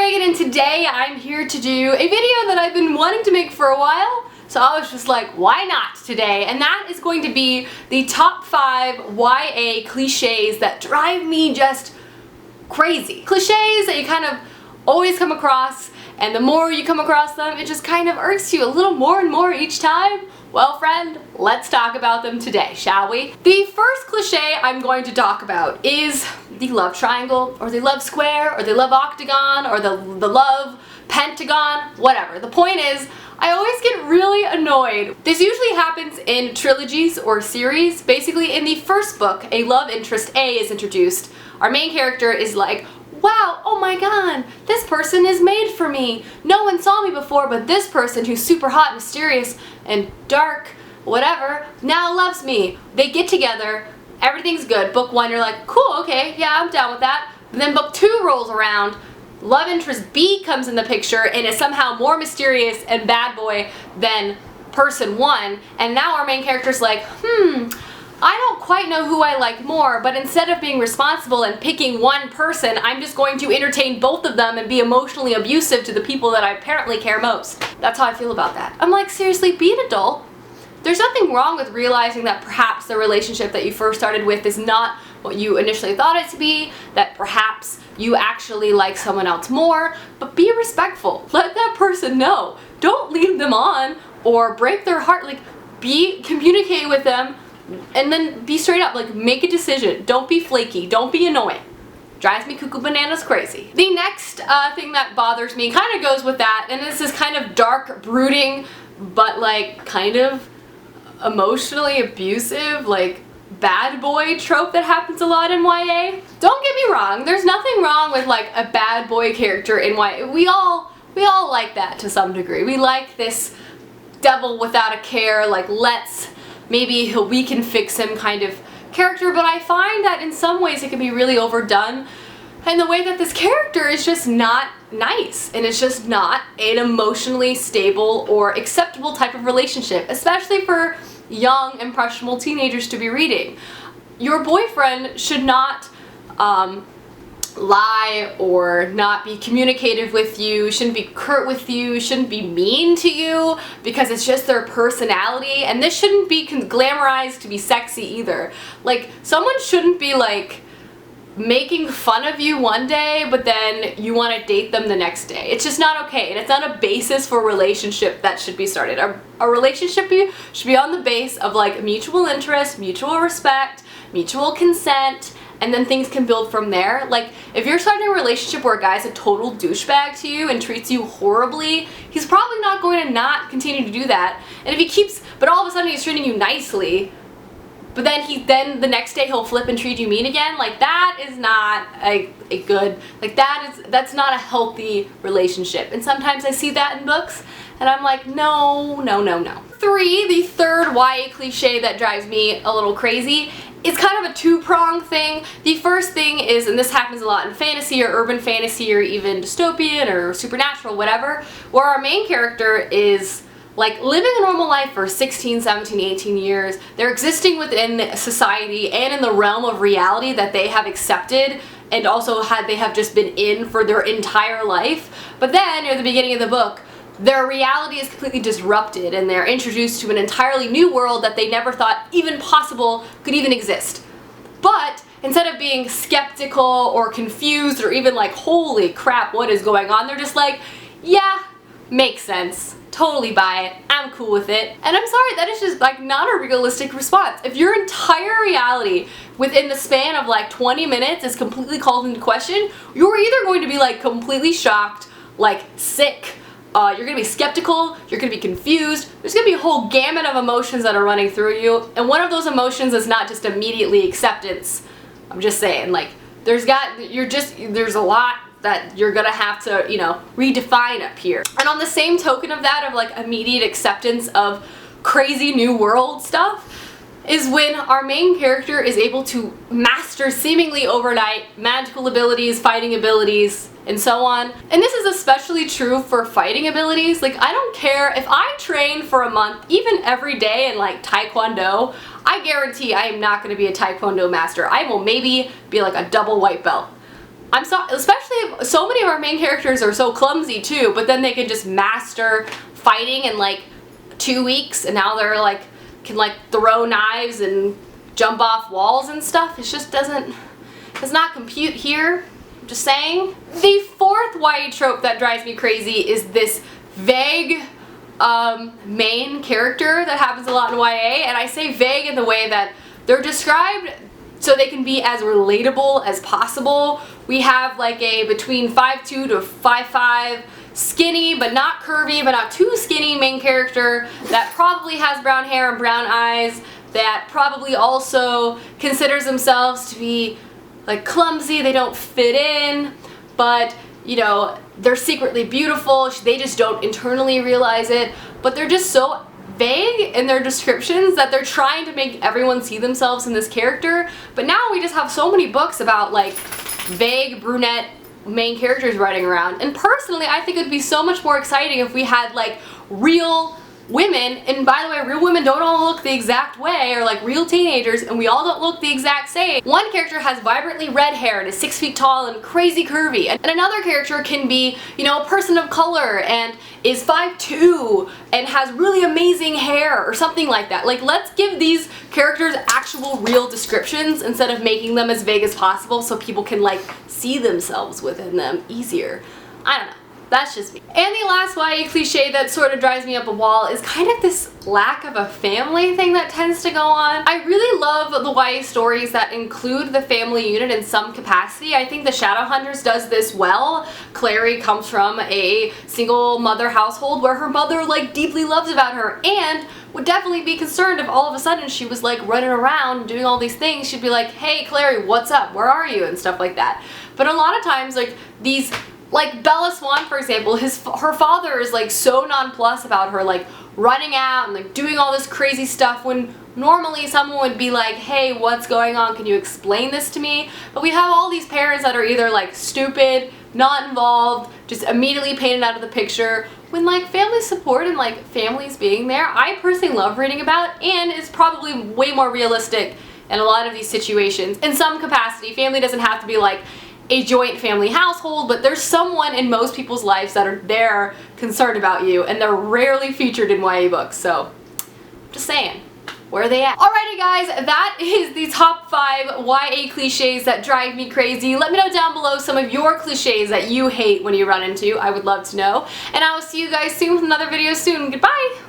Megan, and today I'm here to do a video that I've been wanting to make for a while, so I was just like, why not today? And that is going to be the top 5 YA cliches that drive me just crazy. Cliches that you kind of always come across, and the more you come across them, it just kind of irks you a little more and more each time. Well, friend, let's talk about them today, shall we? The first cliche I'm going to talk about is the love triangle, or the love square, or the love octagon, or the love pentagon, whatever. The point is, I always get really annoyed. This usually happens in trilogies or series. Basically, in the first book, a love interest A is introduced. Our main character is like, wow, oh my god, this person is made for me. No one saw me before, but this person who's super hot, mysterious, and dark, whatever, now loves me. They get together, everything's good. Book 1, you're like, cool, okay, yeah, I'm down with that. But then book 2 rolls around, love interest B comes in the picture and is somehow more mysterious and bad boy than person 1, and now our main character's like, I don't quite know who I like more, but instead of being responsible and picking one person, I'm just going to entertain both of them and be emotionally abusive to the people that I apparently care most. That's how I feel about that. I'm like, seriously, be an adult. There's nothing wrong with realizing that perhaps the relationship that you first started with is not what you initially thought it to be, that perhaps you actually like someone else more, but be respectful. Let that person know. Don't lead them on or break their heart. Like, communicate with them. And then be straight up, like, make a decision. Don't be flaky, don't be annoying. Drives me cuckoo bananas crazy. The next thing that bothers me kind of goes with that, and this is kind of dark, brooding, but like kind of emotionally abusive, like bad boy trope that happens a lot in YA. Don't get me wrong, there's nothing wrong with like a bad boy character in YA. We all like that to some degree. We like this devil without a care, like maybe we can fix him kind of character, but I find that in some ways it can be really overdone, and the way that this character is just not nice, and it's just not an emotionally stable or acceptable type of relationship, especially for young, impressionable teenagers to be reading. Your boyfriend should not lie or not be communicative with you, shouldn't be curt with you, shouldn't be mean to you because it's just their personality, and this shouldn't be glamorized to be sexy either. Like, someone shouldn't be like making fun of you one day but then you want to date them the next day. It's just not okay, and it's not a basis for a relationship that should be started. A relationship should be on the base of like mutual interest, mutual respect, mutual consent, and then things can build from there. Like, if you're starting a relationship where a guy's a total douchebag to you and treats you horribly, he's probably not going to not continue to do that. And if he keeps, but all of a sudden he's treating you nicely, but then the next day he'll flip and treat you mean again, like that is not a good, like that's not a healthy relationship. And sometimes I see that in books and I'm like, no, no, no, no. 3, the third YA cliche that drives me a little crazy, it's kind of a two-pronged thing. The first thing is, and this happens a lot in fantasy or urban fantasy or even dystopian or supernatural, whatever, where our main character is like living a normal life for 16, 17, 18 years. They're existing within society and in the realm of reality that they have accepted and also they have just been in for their entire life. But then near the beginning of the book, their reality is completely disrupted and they're introduced to an entirely new world that they never thought even possible could even exist. But instead of being skeptical or confused or even like, holy crap, what is going on, they're just like, yeah, makes sense. Totally buy it. I'm cool with it. And I'm sorry, that is just like not a realistic response. If your entire reality within the span of like 20 minutes is completely called into question, you're either going to be like completely shocked, like sick, you're gonna be skeptical, you're gonna be confused, there's gonna be a whole gamut of emotions that are running through you, and one of those emotions is not just immediately acceptance. I'm just saying, like, there's a lot that you're gonna have to, you know, redefine up here. And on the same token of that, of like immediate acceptance of crazy new world stuff, is when our main character is able to master seemingly overnight magical abilities, fighting abilities, and so on. And this is especially true for fighting abilities. Like, I don't care if I train for a month, even every day in like Taekwondo, I guarantee I am not going to be a Taekwondo master. I will maybe be like a double white belt. especially so many of our main characters are so clumsy too, but then they can just master fighting in like 2 weeks, and now they're like, can like throw knives and jump off walls and stuff. It just does not compute here. I'm just saying. The fourth YA trope that drives me crazy is this vague main character that happens a lot in YA, and I say vague in the way that they're described so they can be as relatable as possible. We have like a between 5'2" to 5'5", skinny but not curvy but not too skinny main character that probably has brown hair and brown eyes, that probably also considers themselves to be like clumsy, they don't fit in, but you know, they're secretly beautiful, they just don't internally realize it, but they're just so vague in their descriptions that they're trying to make everyone see themselves in this character. But now we just have so many books about like vague brunette main characters running around, and personally I think it would be so much more exciting if we had like real women, and by the way, real women don't all look the exact way, or like real teenagers, and we all don't look the exact same. One character has vibrantly red hair and is 6 feet tall and crazy curvy, and another character can be, you know, a person of color and is 5'2" and has really amazing hair or something like that. Like, let's give these characters actual real descriptions instead of making them as vague as possible so people can like see themselves within them easier. I don't know. That's just me. And the last YA cliche that sort of drives me up a wall is kind of this lack of a family thing that tends to go on. I really love the YA stories that include the family unit in some capacity. I think the Shadowhunters does this well. Clary comes from a single mother household where her mother like deeply loves about her and would definitely be concerned if all of a sudden she was like running around doing all these things. She'd be like, hey Clary, what's up? Where are you? And stuff like that. But a lot of times like these, like Bella Swan for example, her father is like so nonplussed about her like running out and like doing all this crazy stuff when normally someone would be like, hey, what's going on? Can you explain this to me? But we have all these parents that are either like stupid, not involved, just immediately painted out of the picture, when like family support and like families being there, I personally love reading about and is probably way more realistic in a lot of these situations. In some capacity, family doesn't have to be like a joint family household, but there's someone in most people's lives that are there concerned about you, and they're rarely featured in YA books, so just saying. Where are they at? Alrighty guys, that is the top 5 YA cliches that drive me crazy. Let me know down below some of your cliches that you hate when you run into. I would love to know. And I will see you guys soon with another video soon. Goodbye!